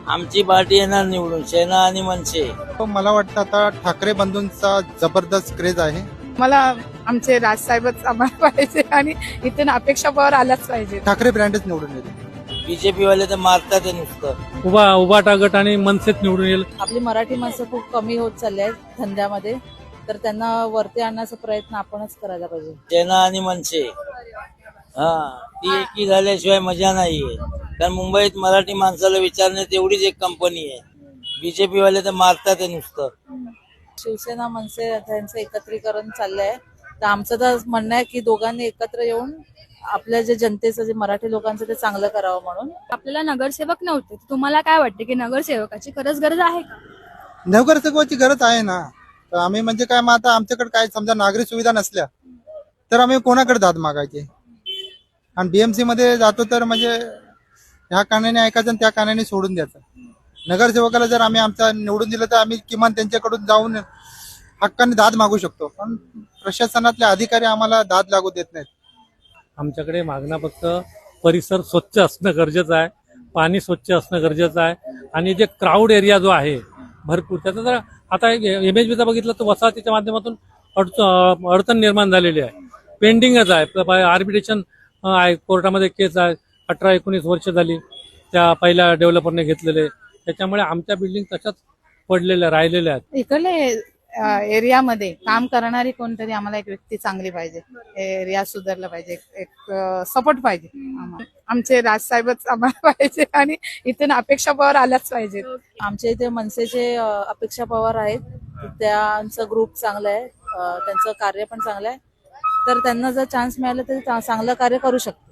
आमची पार्टी येणार निवडून, सेना आणि मनसे. मला वाटतं आता ठाकरे बंधूंचा जबरदस्त क्रेज आहे. मला आमचे राजसाहेबच आम्हाला पाहिजे आणि इथून अपेक्षा पॉवर आलाच पाहिजे. ठाकरे ब्रँडच निवडून येईल. बीजेपी वाले तर मारतात आहे नुसतं. उभाटा गट आणि मनसेत निवडून येईल. आपली मराठी माणसं खूप कमी होत चालली आहेत धंद्यामध्ये, तर त्यांना वरती आणण्याचा प्रयत्न आपणच करायला पाहिजे. सेना आणि मनसे, ती एकी झाल्याशिवाय मजा नाहीये. कारण मुंबईत मराठी माणसाला विचारण्यात एवढीच एक कंपनी आहे. बीजेपी वाले तर मारतात आहे नुसतं. शिवसेना मनसे यांचं एकत्रीकरण चाललंय, तर आमचं तर म्हणणं आहे की दोघांनी एकत्र येऊन आपल्या जे जनतेचं, जे मराठी लोकांचं ते चांगलं करावं म्हणून. आपल्याला नगरसेवक नव्हते, तुम्हाला काय वाटते की नगरसेवकाची खरंच गरज आहे का? नगरसेवकाची गरज आहे ना. तर आम्ही म्हणजे काय, मग आता आमच्याकडे काय समजा नागरी सुविधा नसल्या तर आम्ही कोणाकडे दाद मागायचे. आणि बीएमसी मध्ये जातो तर म्हणजे ह्या कानाने ऐकायचं आणि त्या कानाने सोडून द्यायचं. नगरसेवकाला जर आम्ही आमचा निवडून दिलं तर आम्ही किमान त्यांच्याकडून जाऊन हक्काने दाद मागू शकतो. पण प्रशासनातले अधिकारी आम्हाला दाद लागू देत नाहीत. आमच्याकडे मागणं फक्त परिसर स्वच्छ असणं गरजेचं आहे, पाणी स्वच्छ असणं गरजेचं आहे, आणि जे क्राऊड एरिया जो आहे भरपूर, त्याचा जर आता MHBचा बघितलं तर वसाहतीच्या माध्यमातून अडचण निर्माण झालेली आहे, पेंडिंगच आहे. आर्बिट्रेशन आहे, कोर्टामध्ये केस आहे, 18-19 वर्ष झाली त्या पहिल्या डेव्हलपरने घेतलेले. त्याच्यामुळे आमच्या बिल्डिंग तशाच पडलेल्या राहिलेल्या आहेत. इकडले एरियामध्ये काम करणारी कोणतरी आम्हाला एक व्यक्ती चांगली पाहिजे. एरिया सुधारला पाहिजे, एक सपोर्ट पाहिजे आम्हाला. आमचे राजसाहेबच आम्हाला पाहिजे आणि इथून अपेक्षा पॉवर आलाच पाहिजे. आमच्या इथे मनसेचे अपेक्षा पवार आहेत, त्यांचं ग्रुप चांगलं आहे, त्यांचं कार्य पण चांगलं आहे, तर त्यांना जर चान्स मिळाला तर चांगलं कार्य करू शकतात.